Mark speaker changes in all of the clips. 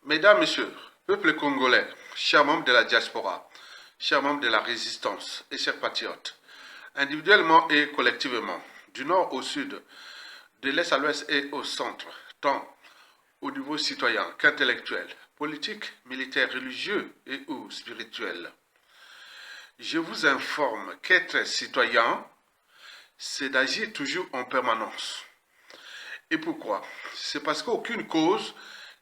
Speaker 1: Mesdames, Messieurs, peuple congolais, chers membres de la diaspora, chers membres de la résistance et chers patriotes, individuellement et collectivement, du nord au sud, de l'est à l'ouest et au centre, tant au niveau citoyen qu'intellectuel, politique, militaire, religieux et ou spirituel. Je vous informe qu'être citoyen, c'est d'agir toujours en permanence. Et pourquoi? C'est parce qu'aucune cause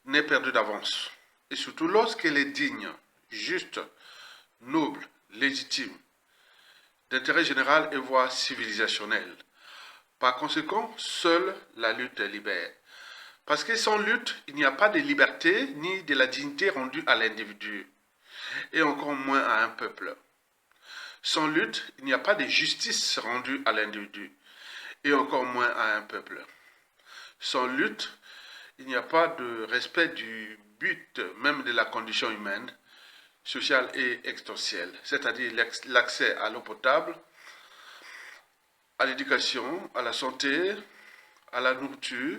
Speaker 1: n'est perdue d'avance. Et surtout lorsqu'elle est digne, juste, noble, légitime, d'intérêt général et voire civilisationnel. Par conséquent, seule la lutte libère. Parce que sans lutte, il n'y a pas de liberté ni de la dignité rendue à l'individu, et encore moins à un peuple. Sans lutte, il n'y a pas de justice rendue à l'individu, et encore moins à un peuple. Sans lutte, il n'y a pas de respect du but même de la condition humaine, sociale et existentielle, c'est-à-dire l'accès à l'eau potable, à l'éducation, à la santé, à la nourriture,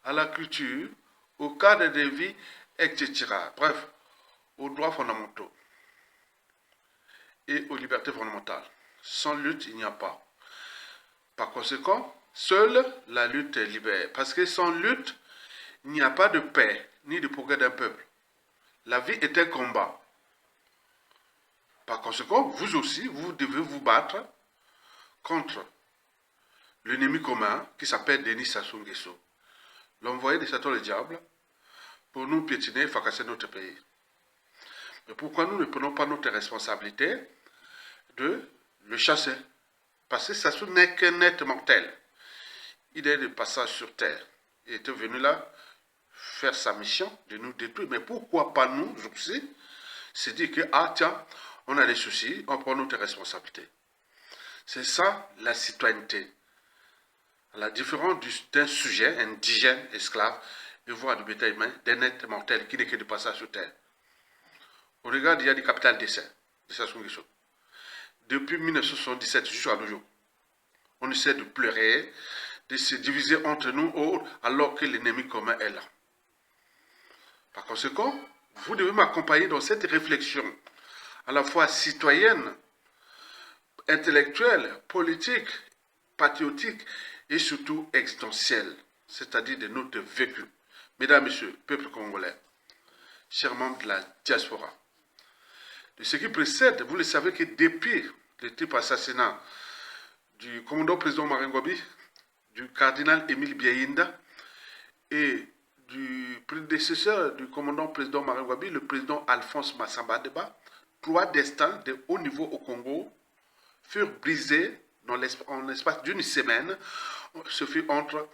Speaker 1: à la culture, au cadre de vie, etc. Bref, aux droits fondamentaux et aux libertés fondamentales. Sans lutte, il n'y a pas. Par conséquent, seule la lutte libère. Parce que sans lutte, il n'y a pas de paix, ni de progrès d'un peuple. La vie est un combat. Par conséquent, vous aussi, vous devez vous battre contre l'ennemi commun qui s'appelle Denis Sassou Nguesso, l'envoyé de Satan le diable, pour nous piétiner et fracasser notre pays. Mais pourquoi nous ne prenons pas notre responsabilité de le chasser? Parce que Sassou n'est qu'un être mortel. Il est de passage sur terre. Il était venu là faire sa mission de nous détruire. Mais pourquoi pas nous aussi se dire que, ah tiens, on a des soucis, on prend notre responsabilité. C'est ça la citoyenneté. À la différence d'un sujet indigène, esclave, et voire du bétail humain, d'un être mortel qui n'est que de passage sur terre. On regarde, il y a des capital décès de Sassou Nguesso. Depuis 1977 jusqu'à nos jours, on essaie de pleurer, de se diviser entre nous alors que l'ennemi commun est là. Par conséquent, vous devez m'accompagner dans cette réflexion, à la fois citoyenne, intellectuelle, politique, patriotique et surtout existentielle, c'est-à-dire de notre vécu. Mesdames, Messieurs, peuple congolais, chers membres de la diaspora, de ce qui précède, vous le savez que depuis le triple assassinat du commandant président Martin Ngouabi, du cardinal Émile Biaïnda et du prédécesseur du commandant président Martin Ngouabi, le président Alphonse Massamba Deba, trois destins de haut niveau au Congo furent brisés en l'espace d'une semaine. Ce fut entre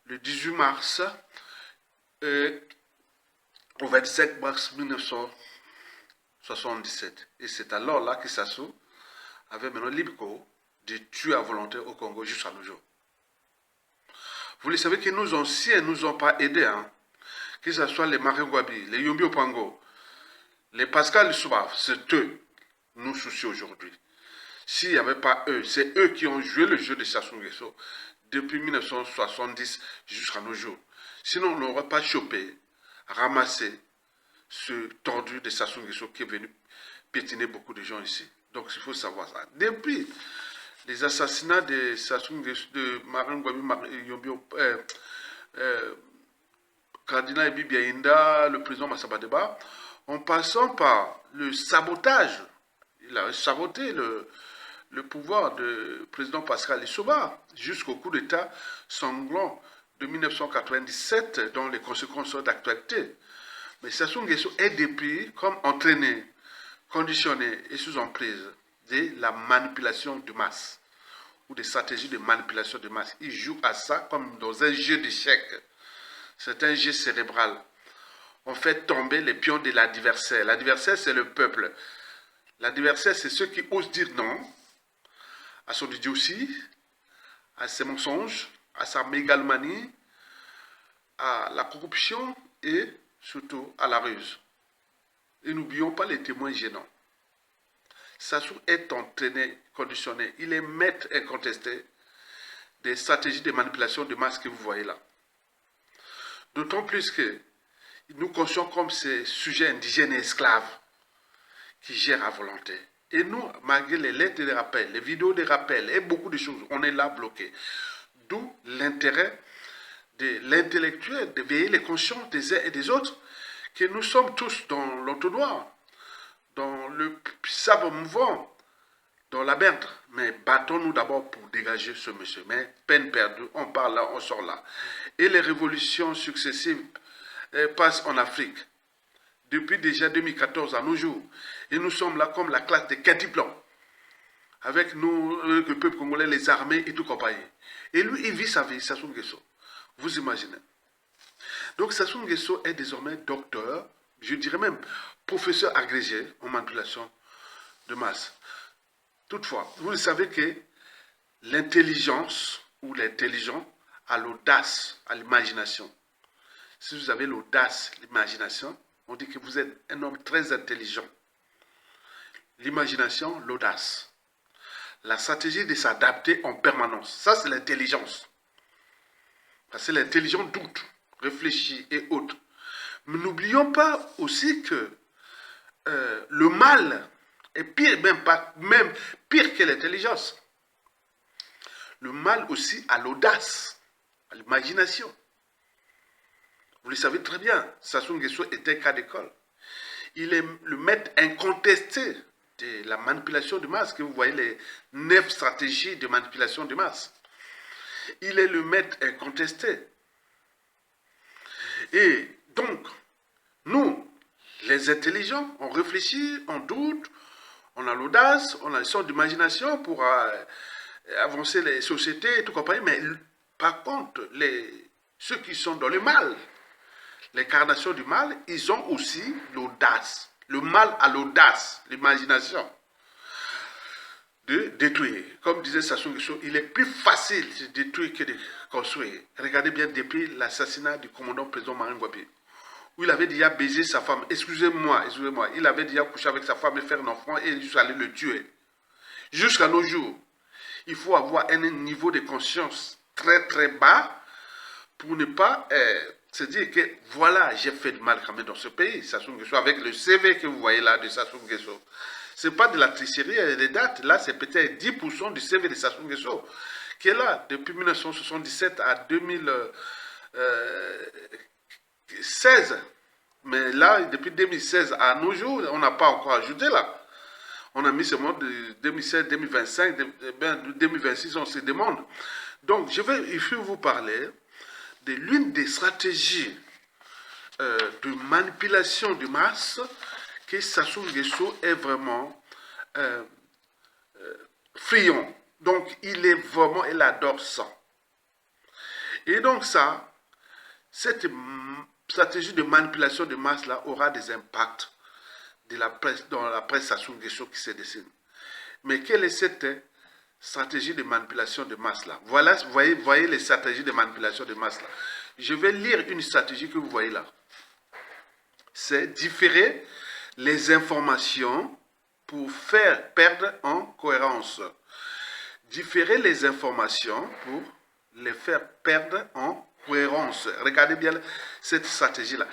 Speaker 1: le 18 mars et au 27 mars 1977. Et c'est alors là que Sassou avait maintenant libre cours de tuer à volonté au Congo jusqu'à nos jours. Vous le savez que nos anciens ne nous ont pas aidés, hein? Que ce soit les Martin Ngouabi, les Yombi Opango, les Pascal Lissouba, c'est eux nous soucient aujourd'hui. S'il n'y avait pas eux, c'est eux qui ont joué le jeu de Sassou Nguesso depuis 1970 jusqu'à nos jours. Sinon, on n'aurait pas chopé, ramassé ce tordu de Sassou Nguesso qui est venu piétiner beaucoup de gens ici. Donc, il faut savoir ça. Depuis les assassinats de Sassou Nguesso, de Martin Ngouabi, cardinal Émile Biaïnda, le président Massamba Deba, en passant par le sabotage, il a saboté le pouvoir du président Pascal Lissouba jusqu'au coup d'État sanglant de 1997 dont les conséquences sont d'actualité. Mais Sassou Nguesso est depuis comme entraîné, conditionné et sous emprise de la manipulation de masse ou des stratégies de manipulation de masse. Il joue à ça comme dans un jeu d'échecs. C'est un jeu cérébral. On fait tomber les pions de l'adversaire. L'adversaire, c'est le peuple. L'adversaire, c'est ceux qui osent dire non à son idiotie, à ses mensonges, à sa mégalomanie, à la corruption et surtout à la ruse. Et n'oublions pas les témoins gênants. Sassou est entraîné, conditionné. Il est maître incontesté des stratégies de manipulation de masse que vous voyez là. D'autant plus que nous conscients comme ces sujets indigènes et esclaves qui gèrent à volonté. Et nous, malgré les lettres de rappel, les vidéos de rappel et beaucoup de choses, on est là bloqués. D'où l'intérêt de l'intellectuel de veiller les consciences des uns et des autres, que nous sommes tous dans l'entonnoir, dans le sabre mouvant, dans la merde. Mais battons-nous d'abord pour dégager ce monsieur. Mais peine perdue, on part là, on sort là. Et les révolutions successives passent en Afrique. Depuis déjà 2014 à nos jours. Et nous sommes là comme la classe des cadets blancs. Avec nous, le peuple congolais, les armées et tout compagnie. Et lui, il vit sa vie, Sassou Nguesso. Vous imaginez. Donc Sassou Nguesso est désormais docteur, je dirais même professeur agrégé en manipulation de masse. Toutefois, vous le savez que l'intelligence ou l'intelligent a l'audace, a l'imagination. Si vous avez l'audace, l'imagination, on dit que vous êtes un homme très intelligent. L'imagination, l'audace. La stratégie de s'adapter en permanence. Ça, c'est l'intelligence. Parce que l'intelligent doute, réfléchit et autres. Mais n'oublions pas aussi que le mal est pire, même pire que l'intelligence. Le mal aussi a l'audace, à l'imagination. Vous le savez très bien, Sassou Nguesso était cas d'école. Il est le maître incontesté de la manipulation de masse, que vous voyez les 9 stratégies de manipulation de masse. Il est le maître incontesté. Et donc, nous, les intelligents, on réfléchit, on doute, on a l'audace, on a le sens d'imagination pour avancer les sociétés et tout compagnie. Mais par contre, ceux qui sont dans le mal, l'incarnation du mal, ils ont aussi l'audace. Le mal a l'audace, l'imagination de détruire. Comme disait Sassou Nguesso, il est plus facile de détruire que de construire. Regardez bien depuis l'assassinat du commandant président Marine Ngouabi, où il avait déjà baisé sa femme. Excusez-moi, il avait déjà couché avec sa femme et fait un enfant et il allait le tuer. Jusqu'à nos jours, il faut avoir un niveau de conscience très très bas pour ne pas se dire que voilà, j'ai fait du mal quand même dans ce pays, Sassou Nguesso, avec le CV que vous voyez là de Sassou Nguesso. Ce n'est pas de la tricherie des dates, là c'est peut-être 10% du CV de Sassou Nguesso qui est là depuis 1977 à 2016. Mais là, depuis 2016 à nos jours, on n'a pas encore ajouté là. On a mis ce mot de 2016, 2025, 2026, on se demande. Donc, il faut vous parler de l'une des stratégies de manipulation de masse que Sassou Nguesso est vraiment friand. Donc, il adore ça. Et donc cette stratégie de manipulation de masse là aura des impacts dans la presse Sassou Nguesso qui se dessine. Mais quelle est cette stratégie de manipulation de masse là? Voilà, voyez les stratégies de manipulation de masse là. Je vais lire une stratégie que vous voyez là. C'est différer les informations pour faire perdre en cohérence. Différer les informations pour les faire perdre en cohérence. Regardez bien cette stratégie-là.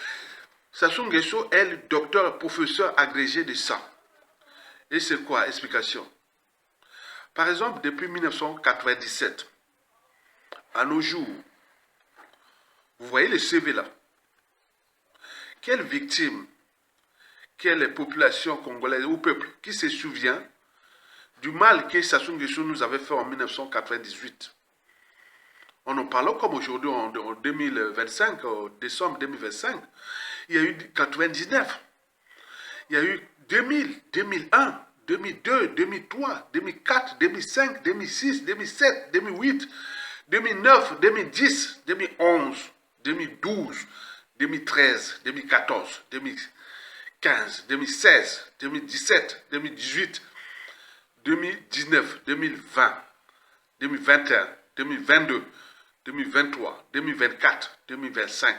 Speaker 1: Sassou Nguesso est le docteur, professeur agrégé de ça. Et c'est quoi? Explication. Par exemple, depuis 1997, à nos jours, vous voyez le CV là. Quelle victime, quelle population congolaise ou peuple qui se souvient du mal que Sassou Nguesso nous avait fait en 1998? En en parlant comme aujourd'hui en 2025, en décembre 2025, il y a eu 99, il y a eu 2000, 2001, 2002, 2003, 2004, 2005, 2006, 2007, 2008, 2009, 2010, 2011, 2012, 2013, 2014, 2015, 2016, 2017, 2018, 2019, 2020, 2021, 2022, 2023, 2024, 2025,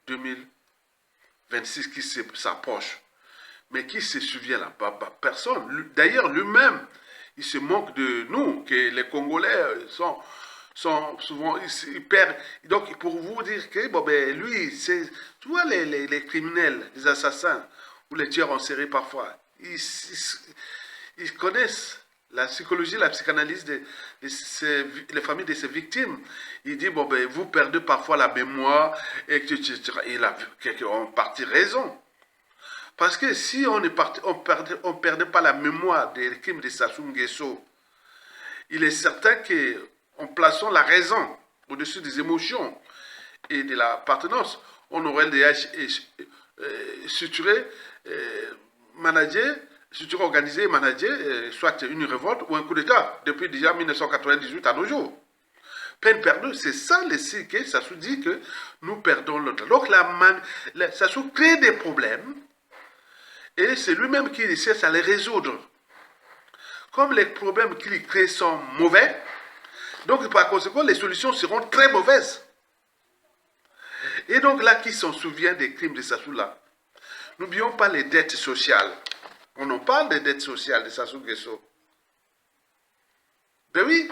Speaker 1: 2026 qui s'approche. Mais qui se souvient là? Personne. D'ailleurs, lui-même, il se moque de nous, que les Congolais sont sont souvent, ils perdent. Donc, pour vous dire que, bon, ben, lui, c'est, tu vois, les criminels, les assassins, ou les tueurs en série parfois, ils connaissent la psychologie, la psychanalyse les familles de ces victimes. Il dit, bon, ben, vous perdez parfois la mémoire, et que il a en partie raison. Parce que si on perdait pas la mémoire des crimes de Sassou Nguesso, il est certain qu'en plaçant la raison au-dessus des émotions et de l'appartenance, on aurait déjà structuré, managé, structuré, organisé, managé, soit une révolte ou un coup d'État, depuis déjà 1998 à nos jours. Peine perdue, c'est ça le signe que Sassou dit que nous perdons l'autre. Donc Sassou crée des problèmes et c'est lui-même qui cherche à les résoudre. Comme les problèmes qu'il crée sont mauvais, donc par conséquent, les solutions seront très mauvaises. Et donc là, qui s'en souvient des crimes de Sassou là? N'oublions pas les dettes sociales. On en parle des dettes sociales de Sassou Nguesso. Ben oui,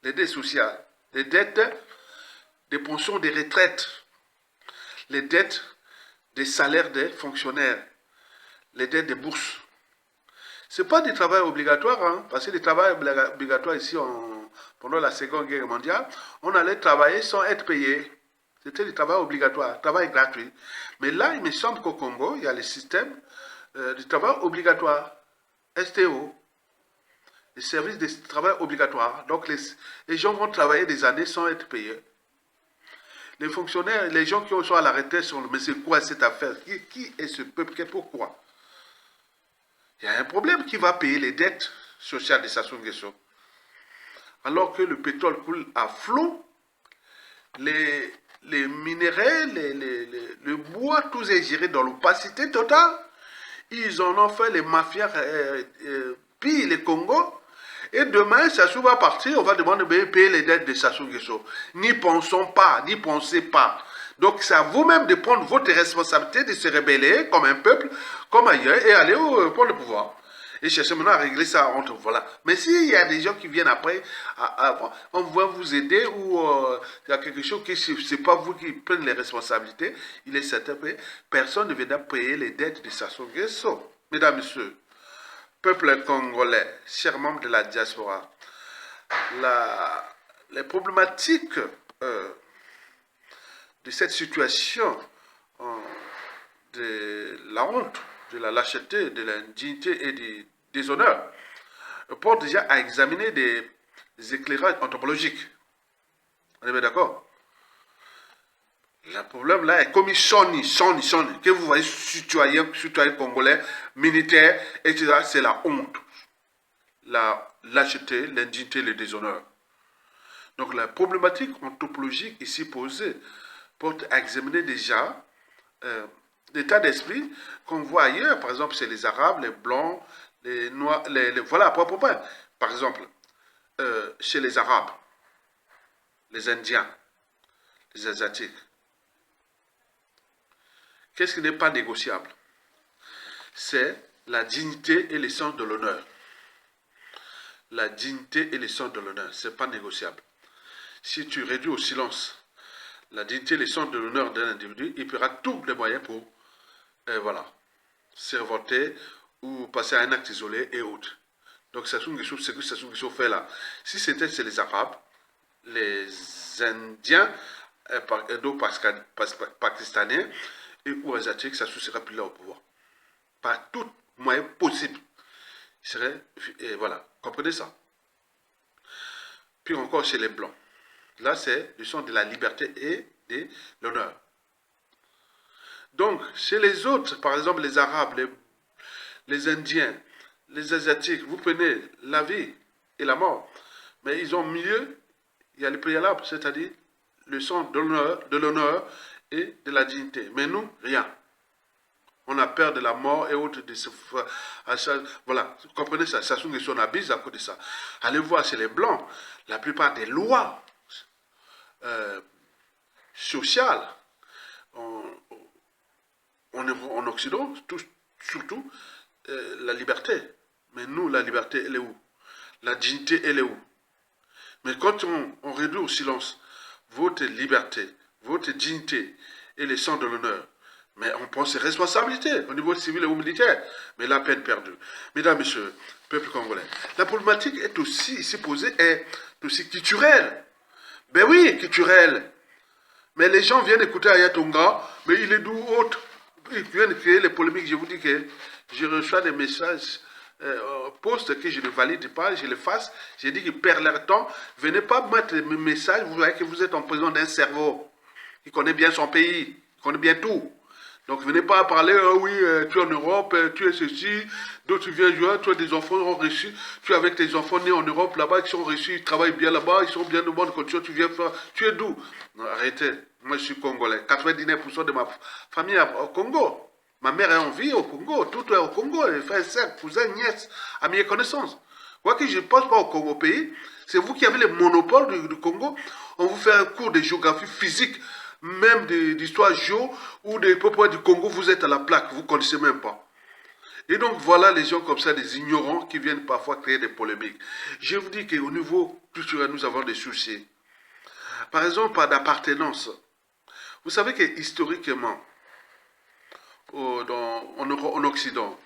Speaker 1: les dettes sociales, les dettes des pensions des retraites, les dettes des salaires des fonctionnaires, les dettes des bourses. Ce n'est pas du travail obligatoire, hein, parce que le travail obligatoire ici, pendant la Seconde Guerre mondiale, on allait travailler sans être payé. C'était du travail obligatoire, travail gratuit. Mais là, il me semble qu'au Congo, il y a le système du travail obligatoire, STO, le service de travail obligatoire. Donc, les gens vont travailler des années sans être payés. Les fonctionnaires, les gens qui sont à la retraite sont, mais c'est quoi cette affaire? Qui est ce peuple? Pourquoi? Il y a un problème qui va payer les dettes sociales de Sassou Nguesso. Alors que le pétrole coule à flot, les minéraux, le bois, tout est géré dans l'opacité totale. Ils en ont fait les mafias pillent les Congo. Et demain, Sassou va partir, on va demander de payer les dettes de Sassou Nguesso. N'y pensons pas, n'y pensez pas. Donc c'est à vous-même de prendre votre responsabilité, de se rebeller comme un peuple, comme ailleurs, et aller pour le pouvoir. Et chercher maintenant à régler ça entre voilà. Mais s'il y a des gens qui viennent après, on va vous aider ou il y a quelque chose que c'est pas vous qui prenez les responsabilités, il est certain que personne ne viendra payer les dettes de Sassou Nguesso. Mesdames, Messieurs, peuple congolais, chers membres de la diaspora, les problématiques de cette situation, de la honte, de la lâcheté, de l'indignité et du déshonneur, portent déjà à examiner des éclairages anthropologiques. On est bien d'accord? Le problème là est comme il sonne, que vous voyez citoyens congolais, militaires, etc. C'est la honte, la lâcheté, l'indignité, le déshonneur. Donc la problématique anthropologique ici posée porte à examiner déjà l'état d'esprit qu'on voit ailleurs, par exemple chez les Arabes, les Blancs, les Noirs, voilà, à propos. Par exemple, chez les Arabes, les Indiens, les Asiatiques, qu'est-ce qui n'est pas négociable? C'est la dignité et l'essence de l'honneur. La dignité et l'essence de l'honneur, ce n'est pas négociable. Si tu réduis au silence la dignité et l'essence de l'honneur d'un individu, il paiera tous les moyens pour voilà, se révolter ou passer à un acte isolé et autres. Donc Sassou Nguesso, ce que Sassou Nguesso fait là, si c'était chez les Arabes, les Indiens, pakistanais ou asiatiques, Sassou serait plus là au pouvoir. Par tout moyen possible. Il serait, voilà, comprenez ça. Puis encore chez les Blancs. Là, c'est le son de la liberté et de l'honneur. Donc, chez les autres, par exemple les Arabes, les Indiens, les Asiatiques, vous prenez la vie et la mort. Mais ils ont mieux, il y a le préalable, c'est-à-dire le son de l'honneur et de la dignité. Mais nous, rien. On a peur de la mort et autres de ce... Voilà, vous comprenez ça? Sassou Nguesso abuse à cause de ça. Allez voir chez les Blancs, la plupart des lois sociales en Occident, surtout la liberté. Mais nous, la liberté, elle est où? La dignité, elle est où? Mais quand on réduit au silence votre liberté, votre dignité et les sens de l'honneur, mais on prend ses responsabilités au niveau civil et ou militaire, mais la peine perdue. Mesdames, Messieurs, peuple congolais, la problématique est aussi, ici posée, est aussi culturelle. Ben oui, culturelle. Mais les gens viennent écouter Ayatonga, mais il est d'où autre. Ils viennent créer les polémiques. Je vous dis que je reçois des messages posts que je ne valide pas, je les fasse. J'ai dit qu'ils perdent leur temps. Venez pas mettre mes messages, vous voyez que vous êtes en prison d'un cerveau qui connaît bien son pays, qui connaît bien tout. Donc venez pas parler, oui, tu es en Europe, tu es ceci, d'autres tu viens jouer, tu as des enfants ont reçu, tu es avec tes enfants nés en Europe là-bas qui sont reçus, ils travaillent bien là-bas, ils sont bien de bonnes conditions, tu viens faire, tu es d'où? Arrêtez, moi je suis congolais, 99% de ma famille est au Congo. Ma mère est en vie au Congo, tout est au Congo, les frères, sœurs, cousins, nièces, amis et connaissances. Quoi que je ne pense pas au Congo pays, c'est vous qui avez le monopole du Congo, on vous fait un cours de géographie physique, même d'histoire géo, ou des peuples du Congo, vous êtes à la plaque, vous ne connaissez même pas. Et donc voilà les gens comme ça, des ignorants qui viennent parfois créer des polémiques. Je vous dis qu'au niveau culturel, nous avons des soucis. Par exemple, par d'appartenance. Vous savez que historiquement, en Occident,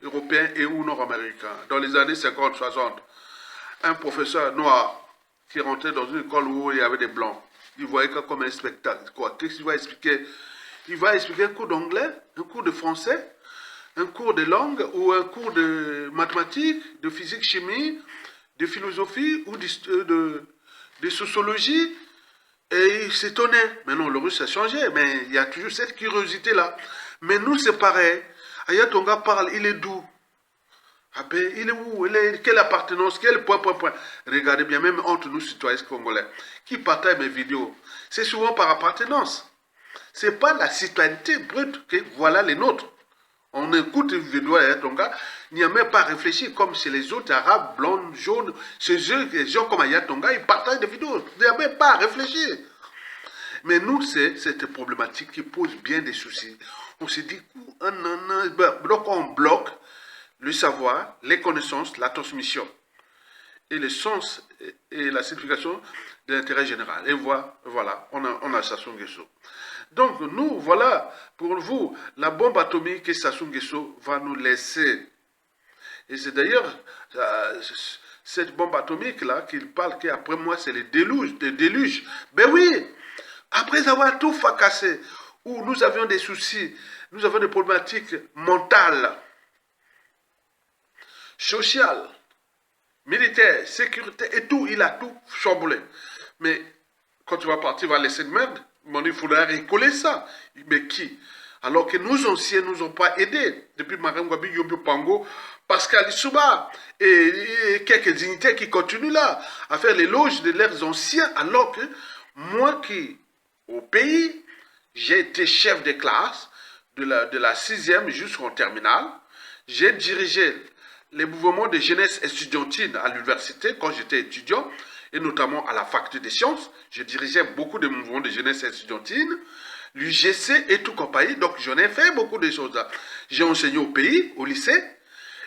Speaker 1: européen et ou nord-américain, dans les années 50-60, un professeur noir qui rentrait dans une école où il y avait des blancs, il voyait ça comme un spectacle. Qu'est-ce qu'il va expliquer? Il va expliquer un cours d'anglais, un cours de français, un cours de langue ou un cours de mathématiques, de physique, chimie, de philosophie ou de sociologie. Et il s'étonnait. Maintenant, le russe a changé, mais il y a toujours cette curiosité-là. Mais nous, c'est pareil. Ayatonga parle, il est d'où? Ah ben, il est où? Quelle appartenance? Quel point? Regardez bien, même entre nous, citoyens congolais, qui partagent mes vidéos, c'est souvent par appartenance. Ce n'est pas la citoyenneté brute que voilà les nôtres. On écoute une vidéo à Ayatonga, il n'y a même pas réfléchi comme chez les autres arabes, blondes, jaunes. Chez eux, les gens comme Ayatonga, ils partagent des vidéos. Il n'y a même pas réfléchi. Mais nous, c'est cette problématique qui pose bien des soucis. On se dit, donc on bloque le savoir, les connaissances, la transmission et le sens et la signification de l'intérêt général. Et voilà, on a Sassou Nguesso. Donc nous, voilà, pour vous, la bombe atomique que Sassou Nguesso va nous laisser. Et c'est d'ailleurs cette bombe atomique-là qu'il parle qu'après moi, c'est le déluge. Ben oui, après avoir tout fracassé, où nous avions des soucis, nous avions des problématiques mentales, sociales, militaires, sécurité et tout, il a tout chamboulé. Mais quand tu vas partir, il va laisser une merde. Il faudra recoller ça. Mais qui? Alors que nos anciens ne nous ont pas aidés. Depuis Marem Gwabi, Yobio Pango, Pascal Issouba et quelques dignitaires qui continuent là à faire l'éloge de leurs anciens. Alors que moi qui, au pays, j'ai été chef de classe de la 6e jusqu'en terminale. J'ai dirigé les mouvements de jeunesse estudiantine à l'université quand j'étais étudiant, et notamment à la faculté des sciences. Je dirigeais beaucoup de mouvements de jeunesse estudiantine, l'UGC et tout compagnie. Donc j'en ai fait beaucoup de choses là. J'ai enseigné au pays, au lycée,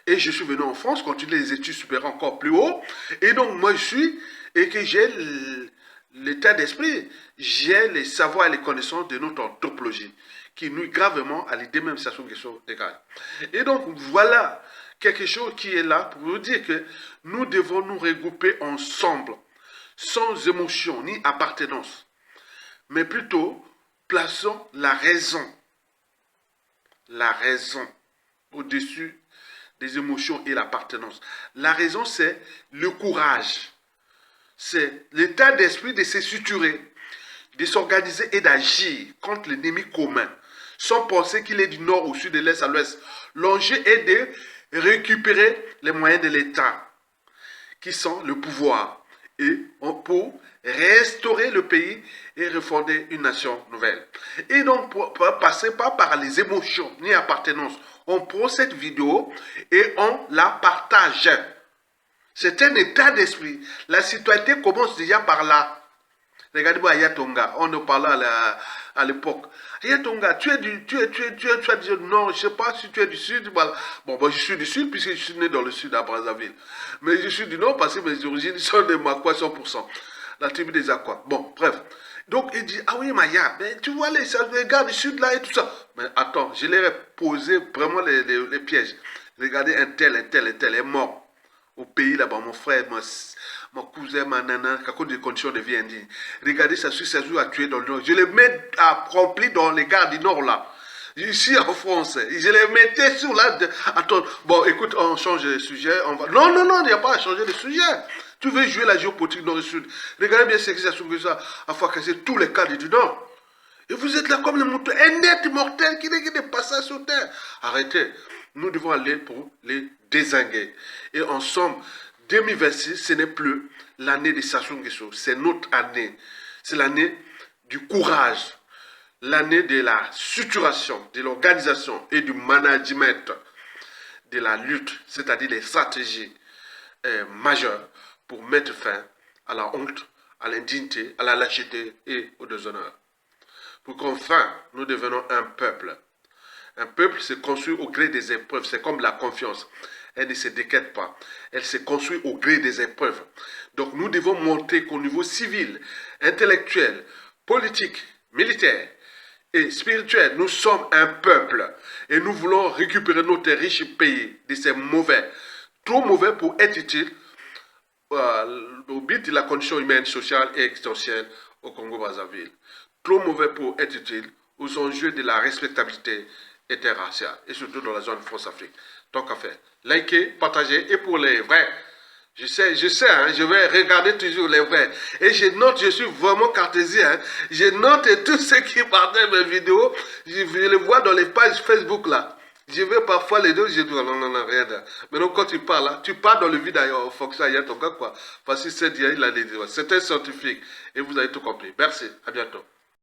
Speaker 1: et je suis venu en France, continuer les études supérieures encore plus haut. Et donc moi je suis, et que j'ai l'état d'esprit, j'ai les savoirs et les connaissances de notre anthropologie, qui nuit gravement à l'idée même Sassou Nguesso égale. Et donc voilà quelque chose qui est là pour nous dire que nous devons nous regrouper ensemble, sans émotion ni appartenance, mais plutôt plaçons la raison au-dessus des émotions et l'appartenance. La raison, c'est le courage, c'est l'état d'esprit de se suturer, de s'organiser et d'agir contre l'ennemi commun, sans penser qu'il est du nord au sud, de l'est à l'ouest. L'enjeu est de récupérer les moyens de l'État, qui sont le pouvoir, et pour restaurer le pays et refonder une nation nouvelle. Et donc, pour passer pas par les émotions ni appartenance, on prend cette vidéo et on la partage. C'est un état d'esprit. La citoyenneté commence déjà par là. Regardez-moi Ayatonga, on en parlait à l'époque. Ayatonga, tu es dit non, je ne sais pas si tu es du sud. Voilà. Bon, je suis du sud puisque je suis né dans le sud à Brazzaville. Mais je suis du nord parce que mes origines sont de Makwa 100%. La tribu des Aquas. Bon, bref. Donc il dit, ah oui Maya, mais tu vois les gars du sud là et tout ça. Mais attends, je leur ai posé vraiment les pièges. Regardez un tel est mort au pays là-bas, mon frère, mon cousin, ma nana, à cause des conditions de vie indignes. Regardez, ça suit 16 jours à tuer dans le nord. Je les mets à remplir dans les gares du nord là. Ici en France, je les mettais sur là. Attends, bon, écoute, on change de sujet. Non, il n'y a pas à changer de sujet. Tu veux jouer la géopolitique nord-sud. Regardez bien ce qui s'est soulevé ça, à fois casser tous les cadres du nord. Et vous êtes là comme les moutons, un être mortel qui n'est pas ça sur terre. Arrêtez. Nous devons aller pour les désinguer. Et ensemble, 2026, ce n'est plus l'année de Sassou Nguesso. C'est notre année. C'est l'année du courage. L'année de la structuration, de l'organisation et du management de la lutte, c'est-à-dire les stratégies majeures pour mettre fin à la honte, à l'indignité, à la lâcheté et au déshonneur. Pour qu'enfin, nous devenons un peuple. Un peuple se construit au gré des épreuves. C'est comme la confiance. Elle ne se déquête pas. Elle se construit au gré des épreuves. Donc nous devons montrer qu'au niveau civil, intellectuel, politique, militaire et spirituel, nous sommes un peuple. Et nous voulons récupérer notre riche pays de ces mauvais. Trop mauvais pour être utile au but de la condition humaine, sociale et existentielle au Congo-Brazzaville. Trop mauvais pour être utile aux enjeux de la respectabilité interraciale et surtout dans la zone France-Afrique. Tant qu'à faire, likez, partagez et pour les vrais, je sais, hein, je vais regarder toujours les vrais. Et je note, je suis vraiment cartésien, hein, je note tous ceux qui partagent mes vidéos, je les vois dans les pages Facebook là. Je vais parfois les deux, je dis non, rien. Mais donc quand tu parles là, tu pars dans le vide d'ailleurs, Foxa, il y a ton gars quoi. Parce que c'est un scientifique et vous avez tout compris. Merci, à bientôt.